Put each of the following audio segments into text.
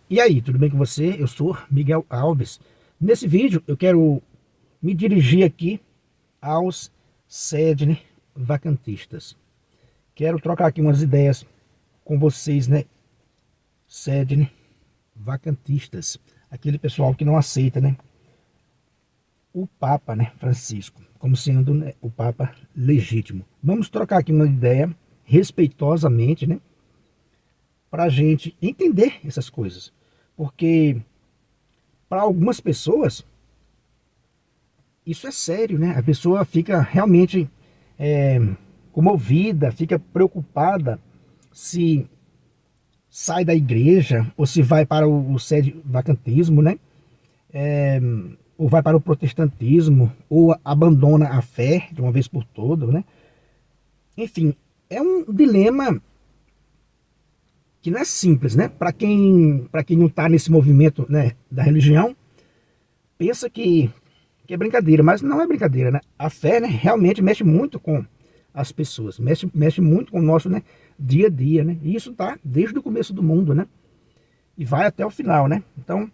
E aí, tudo bem com você? Eu sou Miguel Alves. Nesse vídeo eu quero me dirigir aqui aos sede vacantistas. Quero trocar aqui umas ideias com vocês, né? Sede vacantistas. Aquele pessoal que não aceita, né? O Papa, né? Francisco, como sendo, né, o Papa legítimo. Vamos trocar aqui uma ideia respeitosamente, né? Para a gente entender essas coisas. Porque para algumas pessoas isso é sério, né? A pessoa fica realmente comovida, fica preocupada se sai da igreja ou se vai para o sede vacantismo, né? Ou vai para o protestantismo ou abandona a fé de uma vez por todas, né? Enfim, é um dilema que não é simples, né? Para quem não está nesse movimento, né, da religião, pensa que é brincadeira, mas não é brincadeira, né? A fé, né, realmente mexe muito com as pessoas, mexe muito com o nosso, né, dia a dia, né? E isso tá desde o começo do mundo, né? E vai até o final, né? Então,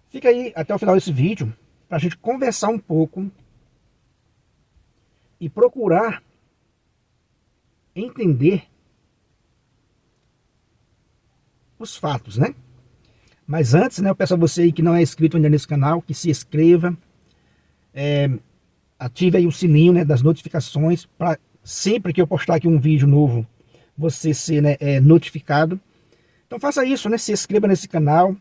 fica aí até o final desse vídeo para a gente conversar um pouco e procurar entender os fatos, né? Mas antes, né, eu peço a você aí que não é inscrito ainda nesse canal, que se inscreva, ative aí o sininho, né, das notificações, para sempre que eu postar aqui um vídeo novo, você ser, né, notificado. Então faça isso, né, se inscreva nesse canal,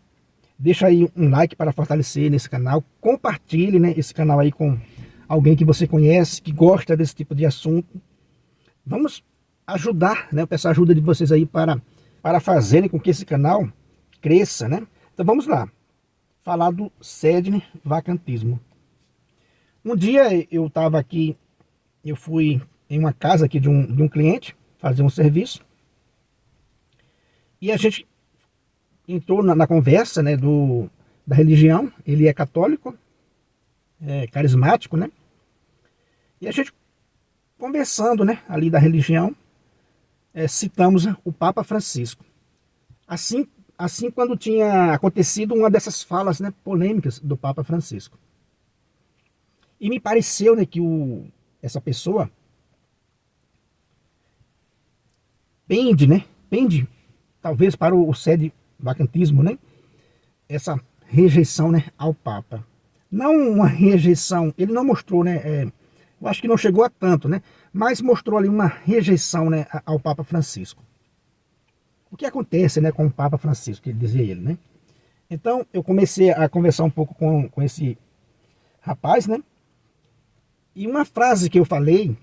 deixa aí um like para fortalecer nesse canal, compartilhe, né, esse canal aí com alguém que você conhece, que gosta desse tipo de assunto. Vamos ajudar, né, eu peço a ajuda de vocês aí para fazerem com que esse canal cresça, né. Então vamos lá, falar do sede vacantismo. Um dia eu estava aqui, eu fui em uma casa aqui de um cliente fazer um serviço, e a gente entrou na conversa, né, da religião. Ele é católico, carismático, né, e a gente conversando, né, ali da religião, citamos o Papa Francisco. Assim quando tinha acontecido uma dessas falas, né, polêmicas do Papa Francisco. E me pareceu, né, que essa pessoa pende talvez para o sede vacantismo, né, essa rejeição, né, ao Papa. Não uma rejeição, ele não mostrou, né, eu acho que não chegou a tanto, né, mas mostrou ali uma rejeição, né, ao Papa Francisco. O que acontece, né, com o Papa Francisco, que dizia ele, né? Então eu comecei a conversar um pouco com esse rapaz, né? E uma frase que eu falei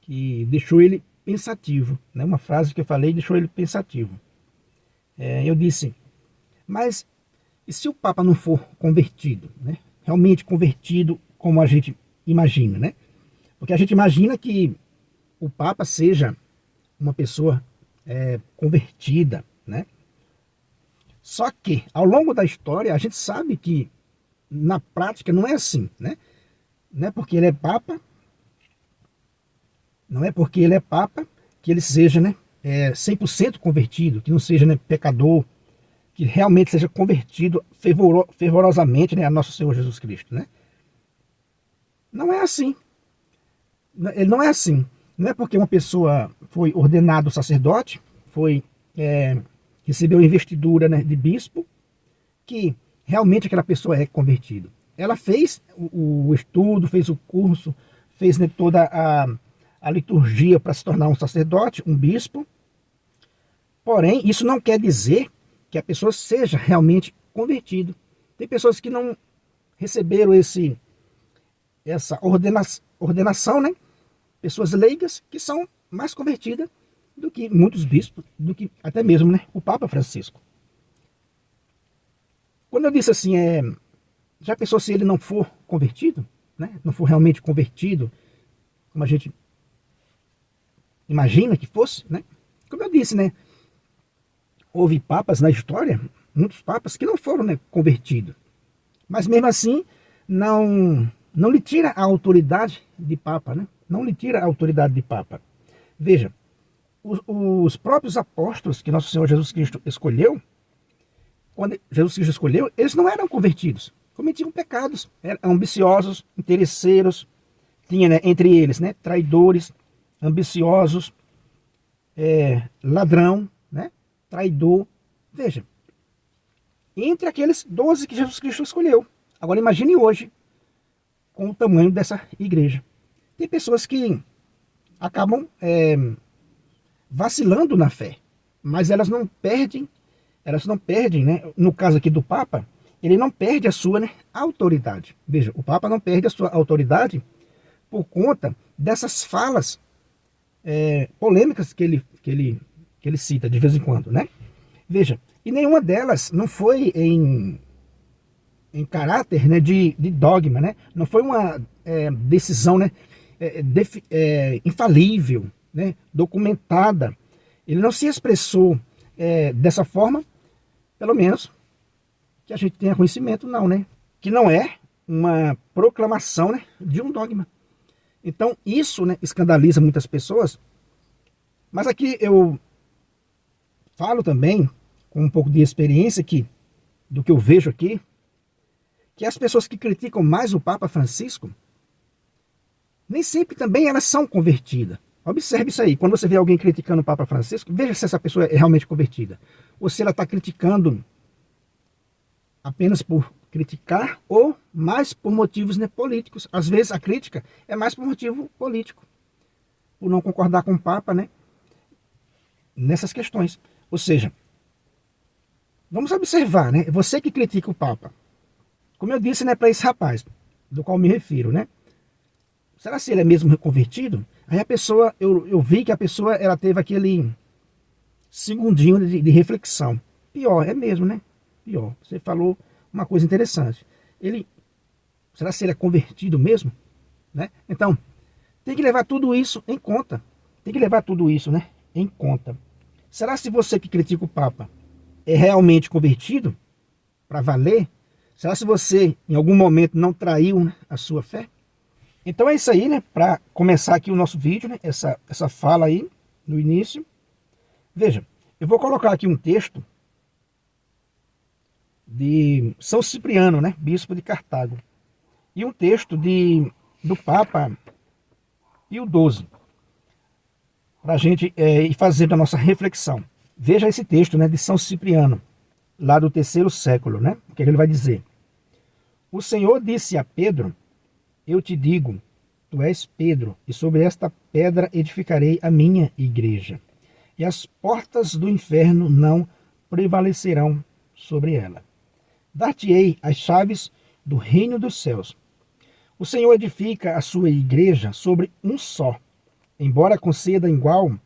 que deixou ele pensativo, né? Uma frase que eu falei deixou ele pensativo. Eu disse, mas e se o Papa não for convertido, né? Realmente convertido como a gente imagina, né? Porque a gente imagina que o Papa seja uma pessoa convertida, né? Só que ao longo da história a gente sabe que na prática não é assim, né? Não é porque ele é Papa, não é porque ele é Papa que ele seja, né, 100% convertido, que não seja, né, pecador, que realmente seja convertido fervorosamente, né, a nosso Senhor Jesus Cristo, né? Não é assim. Ele não é assim. Não é porque uma pessoa foi ordenado sacerdote, recebeu investidura, né, de bispo, que realmente aquela pessoa é convertida. Ela fez o estudo, fez o curso, fez, né, toda a liturgia para se tornar um sacerdote, um bispo. Porém, isso não quer dizer que a pessoa seja realmente convertida. Tem pessoas que não receberam essa ordenação, né? Pessoas leigas que são mais convertidas do que muitos bispos, do que até mesmo, né, o Papa Francisco. Quando eu disse assim, já pensou se ele não for convertido, né, não for realmente convertido, como a gente imagina que fosse, né? Como eu disse, né, houve papas na história, muitos papas que não foram, né, convertidos, mas mesmo assim não lhe tira a autoridade de Papa, né? Não lhe tira a autoridade de Papa. Veja, os próprios apóstolos que nosso Senhor Jesus Cristo escolheu, quando Jesus Cristo escolheu, eles não eram convertidos, cometiam pecados, eram ambiciosos, interesseiros, tinha, né, entre eles, né, traidores, ambiciosos, ladrão, né, traidor. Veja, entre aqueles 12 que Jesus Cristo escolheu. Agora imagine hoje, com o tamanho dessa igreja. Tem pessoas que acabam vacilando na fé, mas elas não perdem, né? No caso aqui do Papa, ele não perde a sua, né, autoridade. Veja, o Papa não perde a sua autoridade por conta dessas falas polêmicas que ele cita de vez em quando, né? Veja, e nenhuma delas não foi em caráter, né, de dogma, né? Não foi uma decisão, né, infalível, né, documentada. Ele não se expressou dessa forma, pelo menos que a gente tenha conhecimento, não, né? Que não é uma proclamação, né, de um dogma. Então isso, né, escandaliza muitas pessoas, mas aqui eu falo também com um pouco de experiência do que eu vejo aqui, que as pessoas que criticam mais o Papa Francisco, nem sempre também elas são convertidas. Observe isso aí, quando você vê alguém criticando o Papa Francisco, veja se essa pessoa é realmente convertida, ou se ela está criticando apenas por criticar, ou mais por motivos, né, políticos. Às vezes a crítica é mais por motivo político, por não concordar com o Papa, né, nessas questões. Ou seja, vamos observar, né, você que critica o Papa, como eu disse, né, para esse rapaz, do qual me refiro, né, será se ele é mesmo reconvertido? Aí a pessoa, eu vi que a pessoa, ela teve aquele segundinho de reflexão. Pior, é mesmo, né? Pior. Você falou uma coisa interessante. Será se ele é convertido mesmo? Né? Então, tem que levar tudo isso em conta. Tem que levar tudo isso, né, em conta. Será se você que critica o Papa é realmente convertido? Para valer? Será se você, em algum momento, não traiu, né, a sua fé? Então é isso aí, né? Para começar aqui o nosso vídeo, né? Essa fala aí no início. Veja, eu vou colocar aqui um texto de São Cipriano, né? Bispo de Cartago. E um texto do Papa Pio XII. Para a gente ir fazendo a nossa reflexão. Veja esse texto, né? De São Cipriano, lá do 3º século, né? O que ele vai dizer? O Senhor disse a Pedro: eu te digo, tu és Pedro, e sobre esta pedra edificarei a minha igreja, e as portas do inferno não prevalecerão sobre ela. Dar-te-ei as chaves do reino dos céus. O Senhor edifica a sua igreja sobre um só, embora conceda igual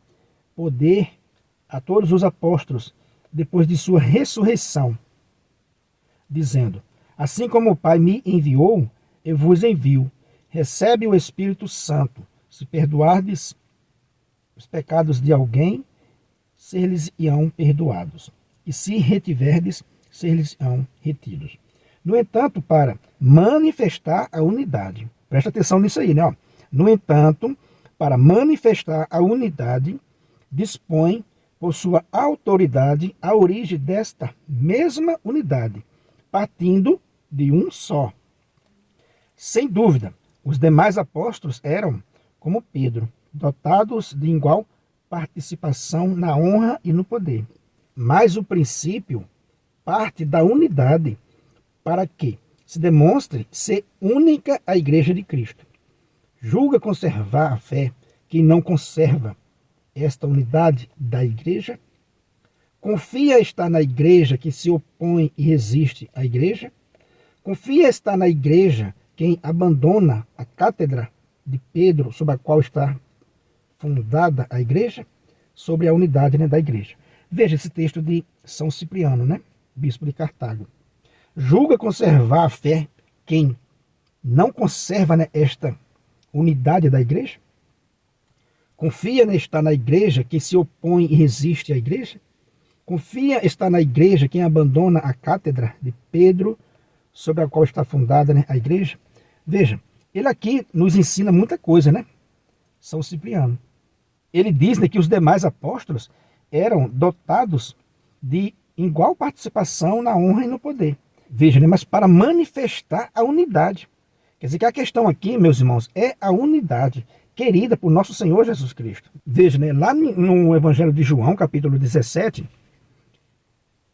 poder a todos os apóstolos depois de sua ressurreição, dizendo: assim como o Pai me enviou, eu vos envio. Recebe o Espírito Santo. Se perdoardes os pecados de alguém, ser-lhes-ão perdoados. E se retiverdes, ser-lhes-ão retidos. No entanto, para manifestar a unidade, presta atenção nisso aí, né? Ó. No entanto, para manifestar a unidade, dispõe por sua autoridade a origem desta mesma unidade, partindo de um só. Sem dúvida, os demais apóstolos eram, como Pedro, dotados de igual participação na honra e no poder. Mas o princípio parte da unidade para que se demonstre ser única a Igreja de Cristo. Julga conservar a fé quem não conserva esta unidade da Igreja? Confia estar na Igreja que se opõe e resiste à Igreja? Confia estar na Igreja quem abandona a cátedra de Pedro, sobre a qual está fundada a igreja, sobre a unidade, né, da igreja. Veja esse texto de São Cipriano, né, bispo de Cartago. Julga conservar a fé quem não conserva, né, esta unidade da igreja? Confia estar na igreja quem se opõe e resiste à igreja? Confia estar na igreja quem abandona a cátedra de Pedro, sobre a qual está fundada, né, a igreja? Veja, ele aqui nos ensina muita coisa, né? São Cipriano. Ele diz, né, que os demais apóstolos eram dotados de igual participação na honra e no poder. Veja, né? Mas para manifestar a unidade. Quer dizer que a questão aqui, meus irmãos, é a unidade querida por nosso Senhor Jesus Cristo. Veja, né? Lá no Evangelho de João, capítulo 17,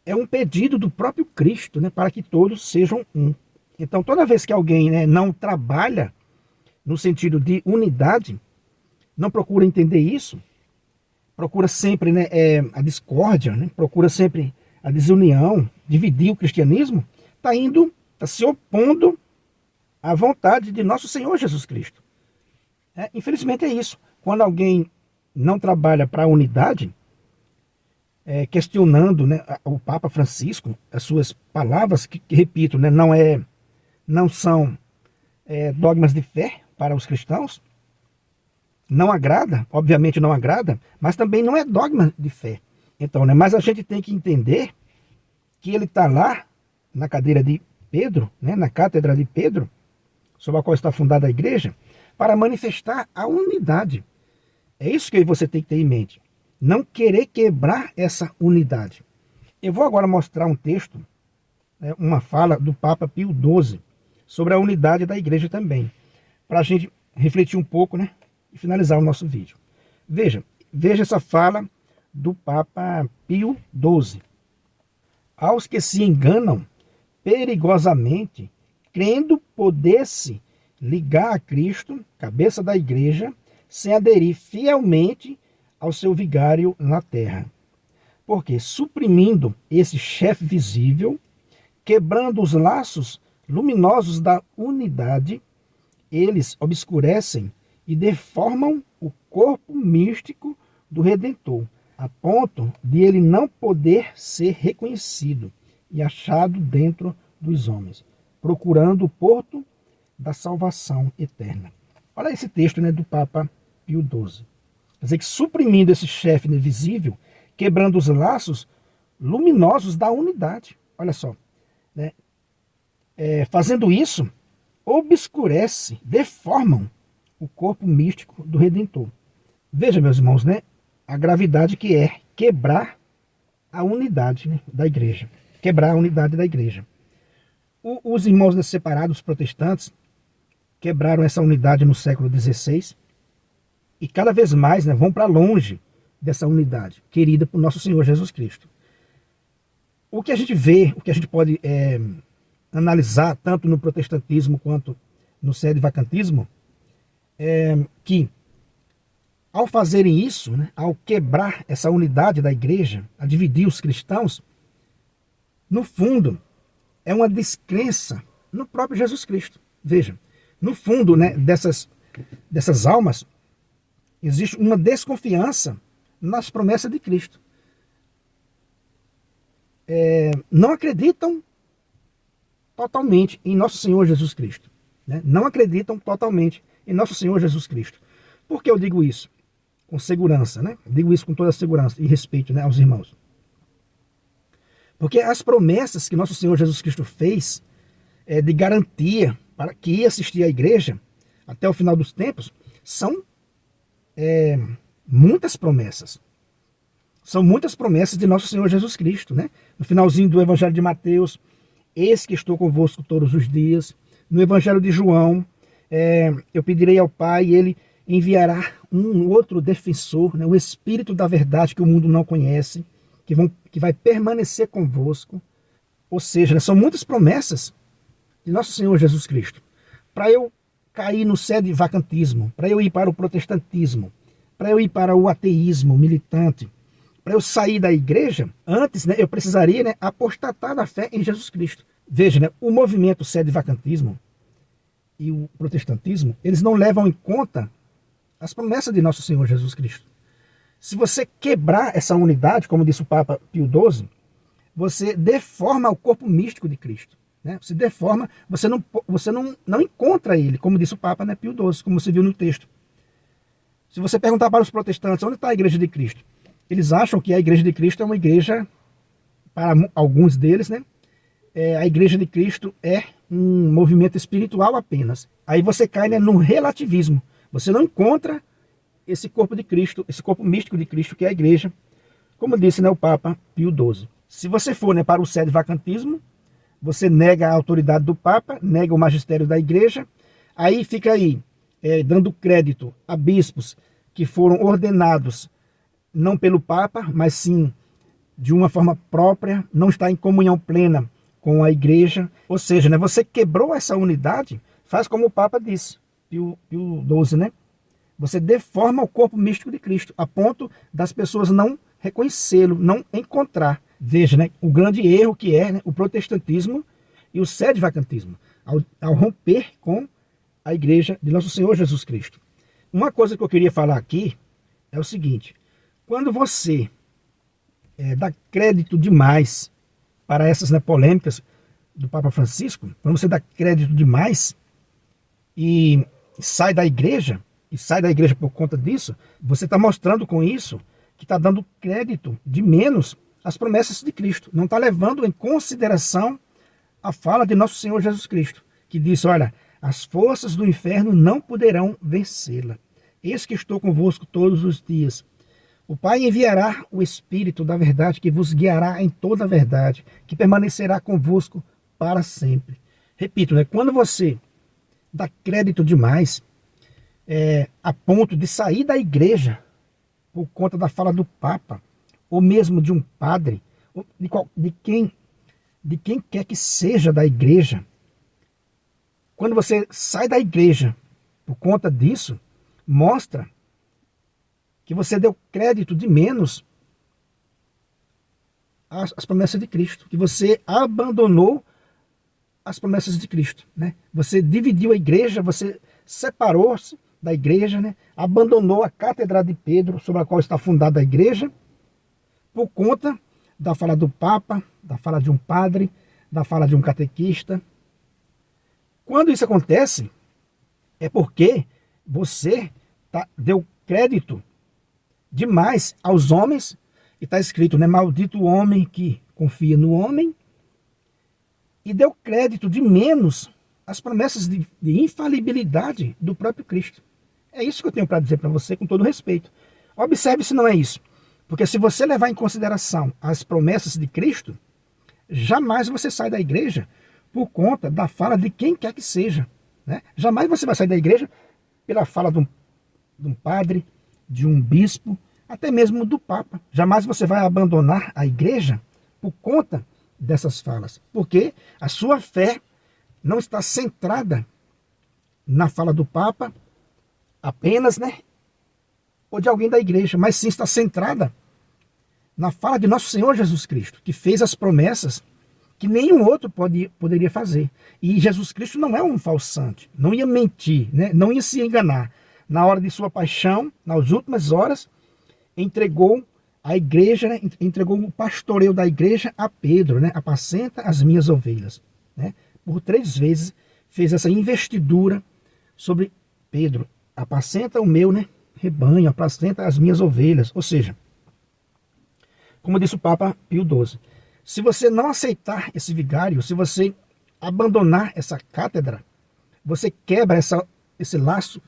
é um pedido do próprio Cristo, né? Para que todos sejam um. Então, toda vez que alguém, né, não trabalha no sentido de unidade, não procura entender isso, procura sempre, né, a discórdia, né? Procura sempre a desunião, dividir o cristianismo, está se opondo à vontade de nosso Senhor Jesus Cristo. Infelizmente é isso. Quando alguém não trabalha para a unidade, questionando, né, o Papa Francisco, as suas palavras, que repito, né, não são dogmas de fé para os cristãos, não agrada, obviamente não agrada, mas também não é dogma de fé. Então, né, mas a gente tem que entender que ele está lá na cadeira de Pedro, né, na cátedra de Pedro, sobre a qual está fundada a igreja, para manifestar a unidade. É isso que você tem que ter em mente. Não querer quebrar essa unidade. Eu vou agora mostrar um texto, né, uma fala do Papa Pio XII, sobre a unidade da igreja também, para a gente refletir um pouco, né, e finalizar o nosso vídeo. Veja essa fala do Papa Pio XII. Aos que se enganam perigosamente, crendo poder-se ligar a Cristo, cabeça da igreja, sem aderir fielmente ao seu vigário na terra. Porque, suprimindo esse chefe visível, quebrando os laços luminosos da unidade, eles obscurecem e deformam o corpo místico do Redentor, a ponto de ele não poder ser reconhecido e achado dentro dos homens, procurando o porto da salvação eterna. Olha esse texto, né, do Papa Pio XII. Quer dizer que suprimindo esse chefe invisível, quebrando os laços luminosos da unidade. Olha só. Né? Fazendo isso, obscurece, deformam o corpo místico do Redentor. Veja, meus irmãos, né, a gravidade que é quebrar a unidade, né, da igreja. Quebrar a unidade da igreja. Os irmãos, né, separados protestantes quebraram essa unidade no século XVI e cada vez mais, né, vão para longe dessa unidade querida por nosso Senhor Jesus Cristo. O que a gente vê, o que a gente pode analisar tanto no protestantismo quanto no sedevacantismo, é que ao fazerem isso, né, ao quebrar essa unidade da igreja, a dividir os cristãos, no fundo é uma descrença no próprio Jesus Cristo. Veja, no fundo, né, dessas almas existe uma desconfiança nas promessas de Cristo. Não acreditam totalmente em nosso Senhor Jesus Cristo. Né? Não acreditam totalmente em nosso Senhor Jesus Cristo. Por que eu digo isso? Com segurança, né? Digo isso com toda a segurança e respeito, né, aos irmãos. Porque as promessas que nosso Senhor Jesus Cristo fez de garantia para que ia assistir à igreja até o final dos tempos são muitas promessas. São muitas promessas de nosso Senhor Jesus Cristo, né? No finalzinho do Evangelho de Mateus, eis que estou convosco todos os dias. No Evangelho de João, eu pedirei ao Pai e ele enviará um outro defensor, né? O Espírito da verdade que o mundo não conhece, que vai permanecer convosco. Ou seja, né, são muitas promessas de nosso Senhor Jesus Cristo. Para eu cair no sedevacantismo, para eu ir para o protestantismo, para eu ir para o ateísmo militante, para eu sair da igreja, antes, né, eu precisaria, né, apostatar da fé em Jesus Cristo. Veja, né, o movimento sedevacantismo e o protestantismo, eles não levam em conta as promessas de nosso Senhor Jesus Cristo. Se você quebrar essa unidade, como disse o Papa Pio XII, você deforma o corpo místico de Cristo. Né? Você deforma, você não encontra ele, como disse o Papa, né, Pio XII, como você viu no texto. Se você perguntar para os protestantes, onde está a igreja de Cristo? Eles acham que a igreja de Cristo é uma igreja, para alguns deles, né? A igreja de Cristo é um movimento espiritual apenas. Aí você cai, né, no relativismo. Você não encontra esse corpo de Cristo, esse corpo místico de Cristo, que é a igreja, como disse, né, o Papa Pio XII. Se você for, né, para o sedevacantismo, você nega a autoridade do Papa, nega o magistério da igreja, aí fica aí, dando crédito a bispos que foram ordenados não pelo Papa, mas sim de uma forma própria, não está em comunhão plena com a igreja. Ou seja, né, você quebrou essa unidade, faz como o Papa disse, Pio XII, né? Você deforma o corpo místico de Cristo, a ponto das pessoas não reconhecê-lo, não encontrar. Veja, né, o grande erro que é, né, o protestantismo e o sedevacantismo, ao romper com a igreja de Nosso Senhor Jesus Cristo. Uma coisa que eu queria falar aqui é o seguinte: quando você dá crédito demais para essas, né, polêmicas do Papa Francisco, quando você dá crédito demais e sai da igreja por conta disso, você está mostrando com isso que está dando crédito de menos às promessas de Cristo. Não está levando em consideração a fala de Nosso Senhor Jesus Cristo, que disse: olha, as forças do inferno não poderão vencê-la. Eis que estou convosco todos os dias. O Pai enviará o Espírito da verdade, que vos guiará em toda a verdade, que permanecerá convosco para sempre. Repito, né, quando você dá crédito demais, a ponto de sair da igreja por conta da fala do Papa, ou mesmo de um padre, ou de quem quer que seja da igreja, quando você sai da igreja por conta disso, mostra que você deu crédito de menos às promessas de Cristo, que você abandonou as promessas de Cristo, né? Você dividiu a igreja, você separou-se da igreja, né? Abandonou a cátedra de Pedro, sobre a qual está fundada a igreja, por conta da fala do Papa, da fala de um padre, da fala de um catequista. Quando isso acontece, é porque você deu crédito demais aos homens, e está escrito, né, maldito o homem que confia no homem, e deu crédito de menos às promessas de infalibilidade do próprio Cristo. É isso que eu tenho para dizer para você, com todo respeito. Observe se não é isso, porque se você levar em consideração as promessas de Cristo, jamais você sai da igreja por conta da fala de quem quer que seja, né? Jamais você vai sair da igreja pela fala de um padre, de um bispo, até mesmo do Papa. Jamais você vai abandonar a igreja por conta dessas falas, porque a sua fé não está centrada na fala do Papa apenas, né, ou de alguém da igreja, mas sim está centrada na fala de Nosso Senhor Jesus Cristo, que fez as promessas que nenhum outro poderia fazer. E Jesus Cristo não é um falsante, não ia mentir, né, não ia se enganar. Na hora de sua paixão, nas últimas horas, entregou a igreja, né, entregou o pastoreio da igreja a Pedro, né, apacenta as minhas ovelhas. Né? Por 3 vezes fez essa investidura sobre Pedro. Apacenta o meu, né, rebanho, apacenta as minhas ovelhas. Ou seja, como disse o Papa Pio XII, se você não aceitar esse vigário, se você abandonar essa cátedra, você quebra esse laço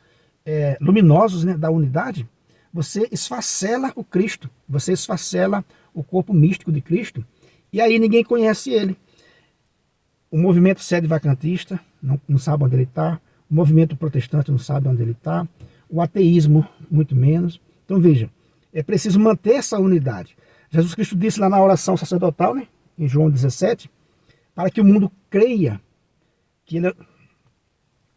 luminosos, né, da unidade, você esfacela o Cristo, você esfacela o corpo místico de Cristo, e aí ninguém conhece ele. O movimento sedevacantista não sabe onde ele está, o movimento protestante não sabe onde ele está, o ateísmo muito menos. Então veja, é preciso manter essa unidade. Jesus Cristo disse lá na oração sacerdotal, né, em João 17, para que o mundo creia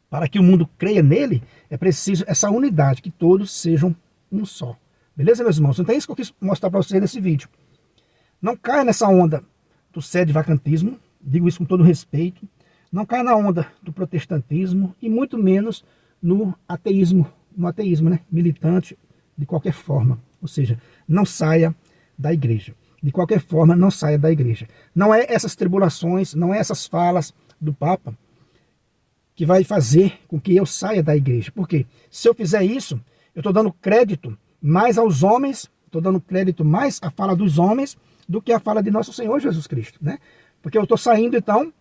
para que o mundo creia nele, é preciso essa unidade, que todos sejam um só. Beleza, meus irmãos? Então é isso que eu quis mostrar para vocês nesse vídeo. Não caia nessa onda do sedevacantismo, digo isso com todo respeito. Não caia na onda do protestantismo e muito menos no ateísmo, né, militante de qualquer forma. Ou seja, não saia da igreja. De qualquer forma, não saia da igreja. Não é essas tribulações, não é essas falas do Papa que vai fazer com que eu saia da igreja. Porque se eu fizer isso, eu estou dando crédito mais aos homens, estou dando crédito mais à fala dos homens do que à fala de Nosso Senhor Jesus Cristo, né? Porque eu estou saindo, então,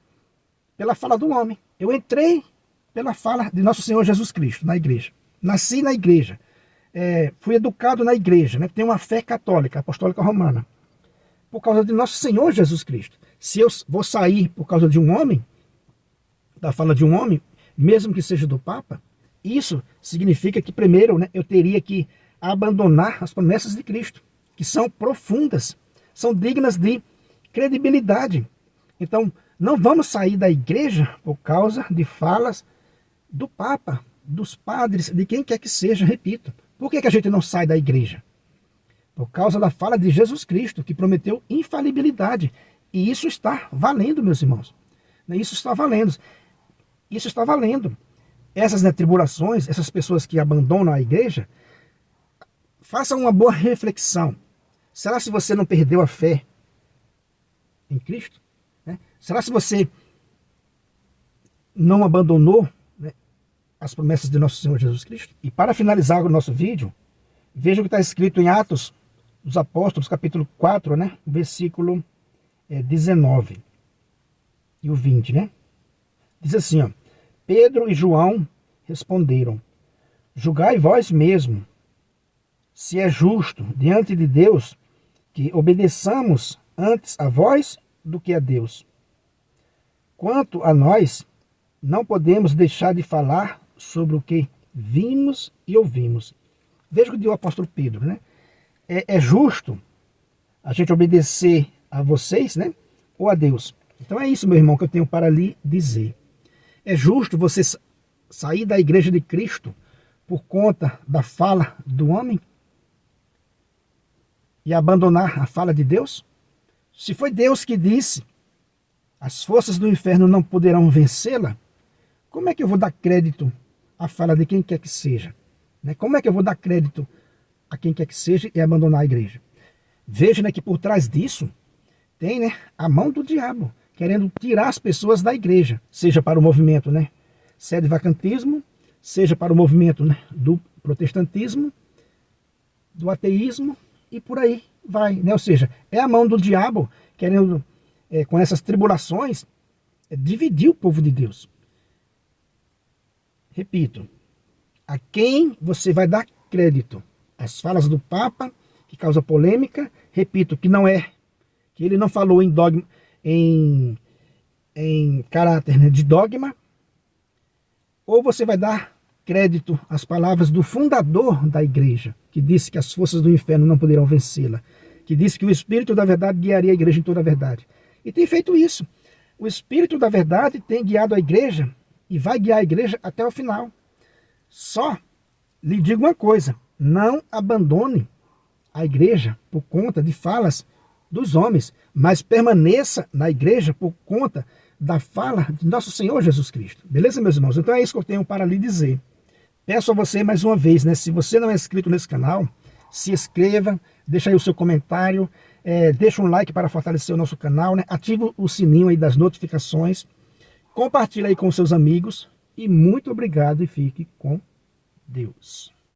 pela fala do homem. Eu entrei pela fala de Nosso Senhor Jesus Cristo na igreja. Nasci na igreja. Fui educado na igreja, né? Tenho uma fé católica, apostólica romana. por causa de nosso Senhor Jesus Cristo. Se eu vou sair por causa de um homem, da fala de um homem, mesmo que seja do Papa, isso significa que primeiro, né, eu teria que abandonar as promessas de Cristo, que são profundas, são dignas de credibilidade. Então, não vamos sair da igreja por causa de falas do Papa, dos padres, de quem quer que seja, repito. Por que a gente não sai da igreja? Por causa da fala de Jesus Cristo, que prometeu infalibilidade. E isso está valendo, meus irmãos. Isso está valendo. Isso está valendo. Essas, né, tribulações, essas pessoas que abandonam a igreja, façam uma boa reflexão. Será se você não perdeu a fé em Cristo? Será se você não abandonou, né, as promessas de nosso Senhor Jesus Cristo? E para finalizar o nosso vídeo, veja o que está escrito em Atos dos Apóstolos, capítulo 4, né, versículo 19 e o 20, né? Diz assim, ó: Pedro e João responderam: julgai vós mesmo se é justo diante de Deus que obedeçamos antes a vós do que a Deus. Quanto a nós, não podemos deixar de falar sobre o que vimos e ouvimos. Veja o que diz o apóstolo Pedro, né? É justo a gente obedecer a vocês, né? Ou a Deus? Então é isso, meu irmão, que eu tenho para lhe dizer. É justo você sair da igreja de Cristo por conta da fala do homem e abandonar a fala de Deus? Se foi Deus que disse: as forças do inferno não poderão vencê-la, como é que eu vou dar crédito à fala de quem quer que seja? Como é que eu vou dar crédito a quem quer que seja e abandonar a igreja? Veja, né, que por trás disso tem, né, a mão do diabo, querendo tirar as pessoas da igreja, seja para o movimento, né, sede-vacantismo, seja para o movimento, né, do protestantismo, do ateísmo e por aí vai, né? Ou seja, é a mão do diabo querendo, com essas tribulações, dividir o povo de Deus. Repito, a quem você vai dar crédito? As falas do Papa, que causa polêmica, repito, que ele não falou em dogma, em caráter, né, de dogma, ou você vai dar crédito às palavras do fundador da igreja, que disse que as forças do inferno não poderão vencê-la, que disse que o Espírito da verdade guiaria a igreja em toda a verdade. E tem feito isso. O Espírito da verdade tem guiado a igreja e vai guiar a igreja até o final. Só lhe digo uma coisa: não abandone a igreja por conta de falas dos homens, mas permaneça na igreja por conta da fala de nosso Senhor Jesus Cristo. Beleza, meus irmãos? Então é isso que eu tenho para lhe dizer. Peço a você mais uma vez, né, se você não é inscrito nesse canal, se inscreva, deixa aí o seu comentário, deixa um like para fortalecer o nosso canal, né, ativa o sininho aí das notificações, compartilha aí com seus amigos e muito obrigado e fique com Deus.